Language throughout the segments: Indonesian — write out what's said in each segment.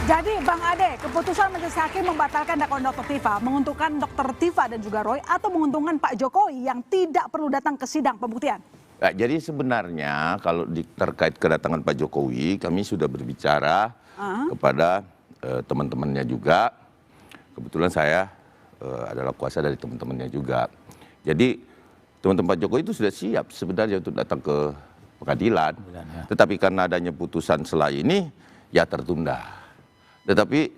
Jadi Bang Ade, keputusan majelis hakim membatalkan dakwaan Dr. Tifa menguntungkan Dr. Tifa dan juga Roy atau menguntungkan Pak Jokowi yang tidak perlu datang ke sidang pembuktian? Nah, jadi sebenarnya kalau terkait kedatangan Pak Jokowi, kami sudah berbicara kepada teman-temannya juga. Kebetulan saya adalah kuasa dari teman-temannya juga. Jadi teman-teman Pak Jokowi itu sudah siap sebenarnya untuk datang ke pengadilan. Tetapi karena adanya putusan selai ini, ya tertunda. Tetapi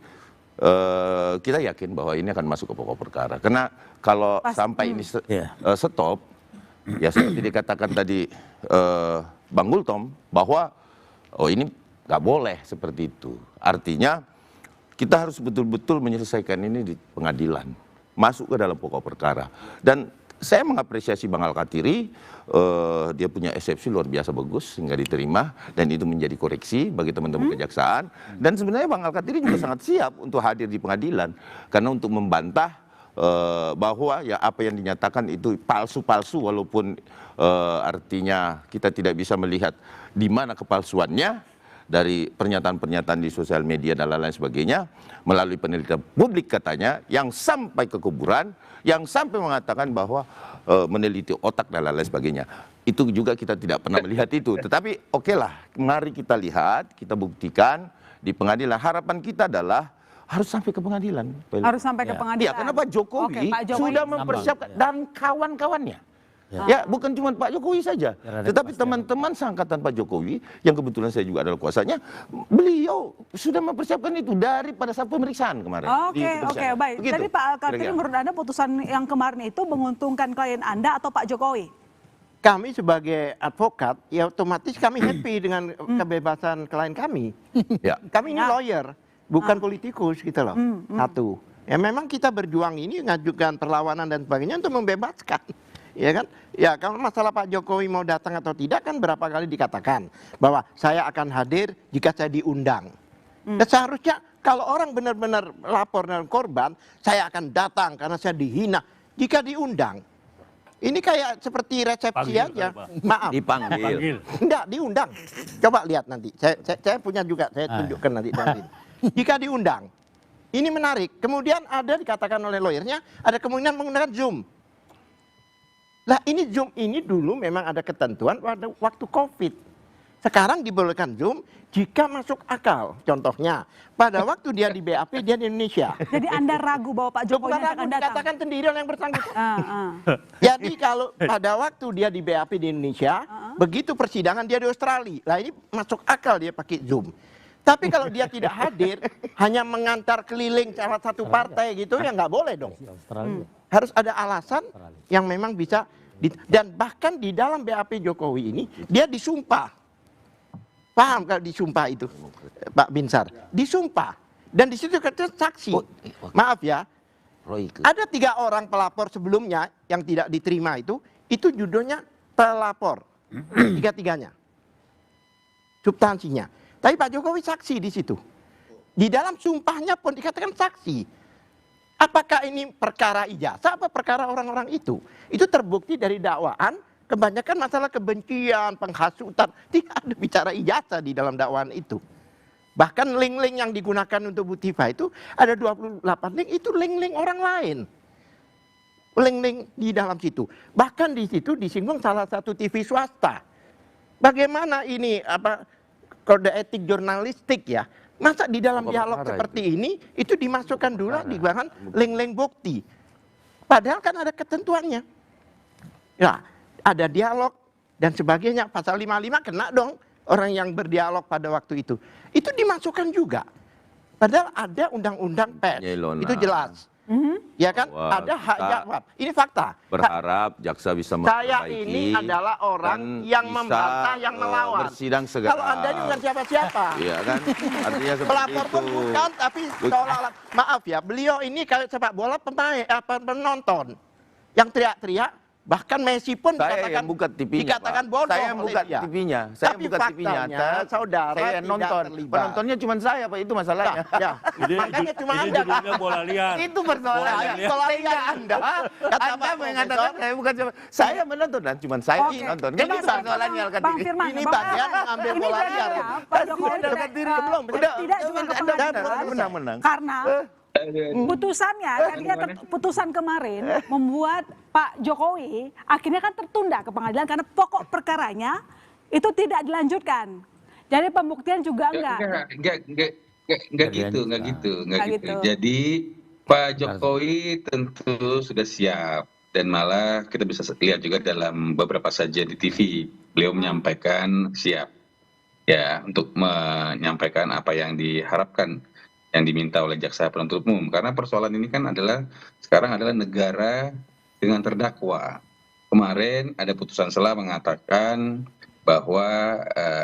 kita yakin bahwa ini akan masuk ke pokok perkara. Karena kalau sampai ini stop, ya seperti dikatakan tadi Bang Gultom, bahwa ini nggak boleh seperti itu. Artinya kita harus betul-betul menyelesaikan ini di pengadilan, masuk ke dalam pokok perkara. Dan saya mengapresiasi Bang Al-Katiri, dia punya eksepsi luar biasa bagus sehingga diterima dan itu menjadi koreksi bagi teman-teman kejaksaan. Dan sebenarnya Bang Al-Katiri juga sangat siap untuk hadir di pengadilan karena untuk membantah bahwa ya apa yang dinyatakan itu palsu-palsu, walaupun artinya kita tidak bisa melihat di mana kepalsuannya dari pernyataan-pernyataan di sosial media dan lain-lain sebagainya, melalui penelitian publik katanya yang sampai ke kuburan, yang sampai mengatakan bahwa meneliti otak dan lain-lain sebagainya. Itu juga kita tidak pernah melihat itu. Tetapi oke lah, mari kita lihat, kita buktikan di pengadilan. Harapan kita adalah harus sampai ke pengadilan. Harus sampai ke pengadilan. Ya, karena Pak Jokowi, sudah mempersiapkan dan kawan-kawannya. Ya, bukan cuma Pak Jokowi saja, tetapi teman-teman seangkatan Pak Jokowi, yang kebetulan saya juga adalah kuasanya, beliau sudah mempersiapkan itu dari pada saat pemeriksaan kemarin. Oke, baik. Begitu, Jadi Pak Al-Katiri, menurut Anda putusan yang kemarin itu menguntungkan klien Anda atau Pak Jokowi? Kami sebagai advokat, ya otomatis kami happy dengan kebebasan klien kami. Ya. Kami ini lawyer, bukan politikus gitu loh. Satu, ya memang kita berjuang ini mengajukan perlawanan dan sebagainya untuk membebaskan. Ya kan? Ya kalau masalah Pak Jokowi mau datang atau tidak kan berapa kali dikatakan bahwa saya akan hadir jika saya diundang. Dan seharusnya kalau orang benar-benar lapor dan korban, saya akan datang karena saya dihina jika diundang. Ini kayak seperti resepsi aja. Maaf. Dipanggil. Enggak, diundang. Coba lihat nanti. Saya punya juga, saya tunjukkan nanti. Jika diundang. Ini menarik. Kemudian ada dikatakan oleh lawyernya, ada kemungkinan menggunakan Zoom. Lah ini Zoom ini dulu memang ada ketentuan pada waktu COVID. Sekarang dibolehkan Zoom jika masuk akal. Contohnya, pada waktu dia di BAP, dia di Indonesia. Jadi Anda ragu bahwa Pak Jokowi akan datang? Dikatakan sendiri oleh yang bersangkutan. Jadi kalau pada waktu dia di BAP di Indonesia, begitu persidangan dia di Australia. Lah ini masuk akal dia pakai Zoom. Tapi kalau dia tidak hadir, hanya mengantar keliling salah satu partai gitu, ya nggak boleh dong. Harus ada alasan yang memang bisa, dan bahkan di dalam BAP Jokowi ini, dia disumpah. Paham kalau disumpah itu, Pak Binsar? Disumpah. Dan di situ kata saksi. Maaf ya, ada 3 orang pelapor sebelumnya yang tidak diterima itu judulnya pelapor. Tiga-tiganya. Substansinya. Tapi Pak Jokowi saksi di situ. Di dalam sumpahnya pun dikatakan saksi. Apakah ini perkara ijazah apa perkara orang-orang itu? Itu terbukti dari dakwaan, kebanyakan masalah kebencian, penghasutan. Tidak ada bicara ijazah di dalam dakwaan itu. Bahkan link-link yang digunakan untuk Bu Tifa itu ada 28 link, itu link-link orang lain. Link-link di dalam situ. Bahkan di situ disinggung salah satu TV swasta. Bagaimana ini kode etik jurnalistik ya? Masa di dalam dialog seperti ini itu dimasukkan dulu di bahan link-link bukti. Padahal kan ada ketentuannya. Ya, ada dialog dan sebagainya. Pasal 55 kena dong orang yang berdialog pada waktu itu. Itu dimasukkan juga. Padahal ada undang-undang pers. Itu jelas. Ya kan? Ada hak jawab. Ini fakta. Berharap jaksa bisa memperbaiki. Saya ini adalah orang yang membantah, yang melawan. Bersidang segera. Kalau Anda ini bukan siapa-siapa. Iya kan? Artinya seperti pelapor pun bukan, tapi seolah-olah. Maaf ya, beliau ini kayak sepak bola penonton. Yang teriak-teriak, Bahkan Messi pun Saya yang buka TV-nya, dikatakan Pak. bodoh Saya yang oleh buka dia. TV-nya. Saya Tapi buka TV-nya. faktanya, saudara Saya tidak nonton. terlibat. Penontonnya cuma saya, Pak. Itu masalahnya. Ya, makanya cuma Anda kan. judulnya bola liar. Itu persoalannya. Bola liar Anda. Kata Anda Pak mengatakan Profesor, saya bukan siapa. Saya menonton dan cuma saya Oke. nonton. Coba Ini persoalannya Bang Al-Katiri. Firman, Ini Bang bagian Firman. mengambil Ini bola berarti liar. ya, Pak Jokowi Udah, tidak, belum. tidak juga ke pengadilan menang. karena putusannya tadinya putusan kemarin membuat Pak Jokowi akhirnya kan tertunda ke pengadilan karena pokok perkaranya itu tidak dilanjutkan. Jadi pembuktian juga enggak. Enggak gitu. Jadi Pak Jokowi tentu sudah siap dan malah kita bisa lihat juga dalam beberapa sajian di TV beliau menyampaikan siap ya untuk menyampaikan apa yang diharapkan yang diminta oleh jaksa penuntut umum karena persoalan ini kan sekarang adalah negara dengan terdakwa. Kemarin ada putusan sela mengatakan bahwa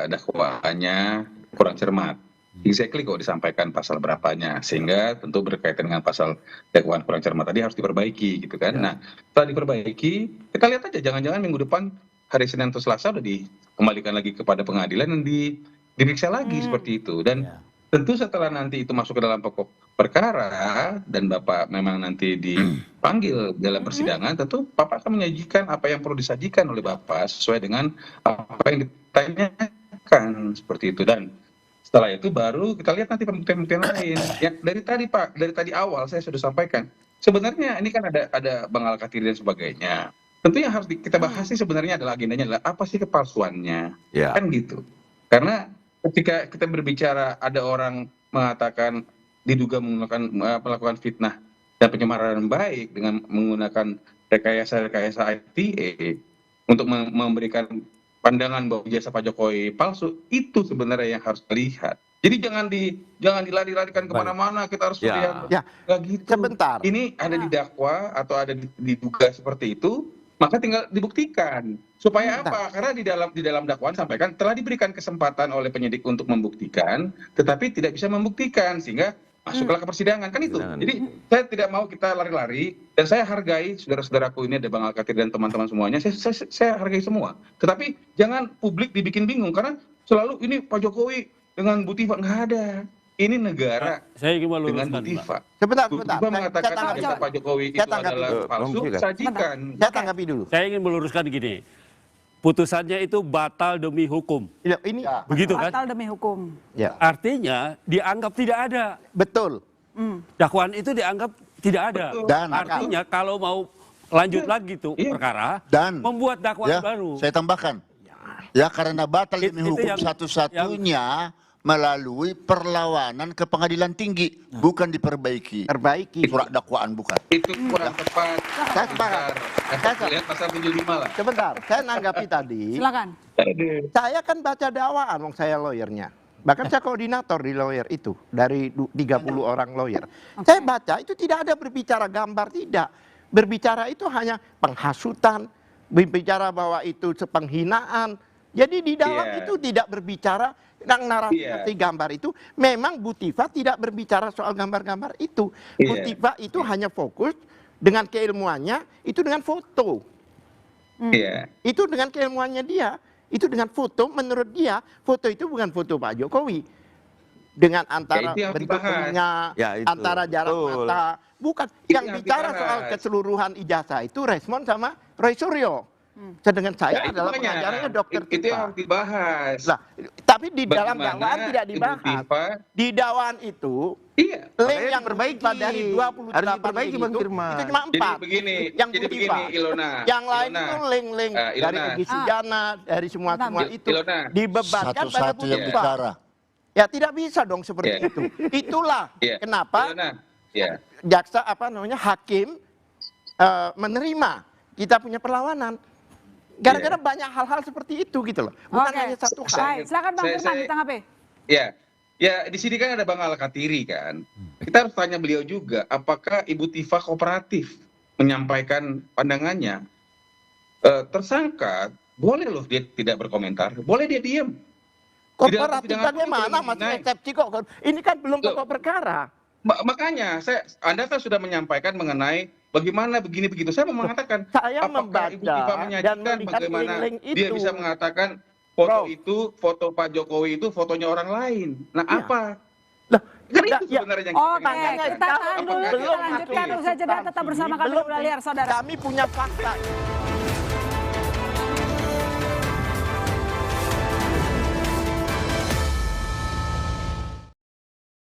dakwaannya kurang cermat. Exactly kok disampaikan pasal berapanya sehingga tentu berkaitan dengan pasal dakwaan kurang cermat tadi harus diperbaiki gitu kan. Nah, setelah diperbaiki, kita lihat aja jangan-jangan minggu depan hari Senin atau Selasa udah dikembalikan lagi kepada pengadilan dan diperiksa lagi seperti itu dan tentu setelah nanti itu masuk ke dalam pokok perkara dan Bapak memang nanti dipanggil dalam persidangan, tentu Bapak akan menyajikan apa yang perlu disajikan oleh Bapak sesuai dengan apa yang ditanyakan seperti itu dan setelah itu baru kita lihat nanti pembuktian-pembuktian lain. Ya dari tadi Pak, dari tadi awal saya sudah sampaikan. Sebenarnya ini kan ada Bang Al-Katiri dan sebagainya. Tentu yang harus kita bahas sih sebenarnya adalah agendanya adalah apa sih kepalsuannya, kan gitu. Karena ketika kita berbicara ada orang mengatakan diduga melakukan fitnah dan penyemaran baik dengan menggunakan rekayasa ITA untuk memberikan pandangan bahwa jasa Pak Jokowi palsu, itu sebenarnya yang harus dilihat. Jadi jangan dilari-larikan kemana-mana, kita harus lihat. Nggak gitu. Sebentar. Ini ada didakwa atau ada diduga seperti itu, maka tinggal dibuktikan. Supaya apa? Karena di dalam dakwaan sampaikan telah diberikan kesempatan oleh penyidik untuk membuktikan, tetapi tidak bisa membuktikan sehingga masuklah ke persidangan kan itu. Jadi saya tidak mau kita lari-lari dan saya hargai saudara-saudaraku ini ada Bang Al-Katiri dan teman-teman semuanya. Saya hargai semua. Tetapi jangan publik dibikin bingung karena selalu ini Pak Jokowi dengan Bu Tifa nggak ada. Ini negara Saya ingin dengan meluruskan, Bu Tifa. Sebentar. Bu Tifa mengatakan jasa Pak Jokowi itu adalah palsu, sajikan. Saya tanggapi dulu. Saya ingin meluruskan gini. Putusannya itu batal demi hukum. Ini Begitu kan? Batal demi hukum. ya. Artinya dianggap tidak ada. Betul. Dakwaan itu dianggap tidak ada. Dan Artinya kalau mau lanjut lagi tuh perkara, Dan membuat dakwaan ya, baru. saya tambahkan. Ya karena batal demi Itu hukum yang- satu-satunya melalui perlawanan ke pengadilan tinggi, bukan diperbaiki. Perbaiki. Surat dakwaan bukan. Itu kurang tepat. Saya sepakat. Lihat pasal 75 lah. Sebentar, saya nanggapi tadi. Silakan. Saya kan baca dakwaan, wong saya lawyernya. Bahkan saya koordinator di lawyer itu dari 30 orang lawyer. Saya baca itu tidak ada berbicara gambar, tidak. Berbicara itu hanya penghasutan, berbicara bahwa itu penghinaan. Jadi di dalam itu tidak berbicara tentang narasi seperti gambar itu. Memang Bu Tifa tidak berbicara soal gambar-gambar itu. Bu Tifa itu hanya fokus dengan keilmuannya itu dengan foto. Itu dengan keilmuannya dia. Itu dengan foto, menurut dia, foto itu bukan foto Pak Jokowi. Dengan antara itu yang bentuk dibahas. telinga, Ya, itu. antara jarak Betul. mata. Bukan. Itu Yang yang bicara dibahas. soal keseluruhan ijazah itu Resmond sama Roy Suryo. Sedangkan saya itu adalah makanya, pengajarnya dokter itu yang Tifa. harus dibahas. Nah, tapi di dalam Bagaimana dakwaan tidak Ibu dibahas. Tifa, Di dakwaan itu, iya. link yang diperbaiki. dari 28 Harus diperbaiki, link Bang itu, Firman. itu cuma 4. Jadi begini, yang jadi Bu Tifa. begini Ilona. Yang lain Ilona. itu link-link dari Ilona. Egy Sujana, dari semua itu Ilona. dibebankan pada Bu Satu-satu yang Tifa. bicara. Ya tidak bisa dong seperti Iya. itu. Itulah Iya. kenapa Ilona. Ya. jaksa hakim menerima kita punya perlawanan. Gara-gara banyak hal-hal seperti itu gitu loh. Bukan Oke. hanya satu hal. Baik, silakan Bang Firman Saya- ditanggapi. Ya, di sini kan ada Bang Al-Katiri kan. Kita harus tanya beliau juga, apakah Ibu Tifa kooperatif menyampaikan pandangannya? Tersangka boleh loh dia tidak berkomentar, boleh dia diam. Kooperatif Di dalam persidangan bagaimana pun masih naik. eksepsi kok. Ini kan belum Loh. pokok perkara. Makanya Anda kan sudah menyampaikan mengenai bagaimana begini begitu. Saya mau mengatakan, Saya apakah Ibu membaca Viva dan menyajikan melihat bagaimana link-link dia itu. bisa mengatakan foto Prof. itu, foto Pak Jokowi itu fotonya orang lain. Nah, Iya. apa? Lah, Kan ya, itu sebenarnya yang Oke, tanyakan. kita tahan dulu, kita Apakah- lanjutkan. Usai jeda tetap bersama kami, belum Bung Daliar, saudara. Kami punya fakta.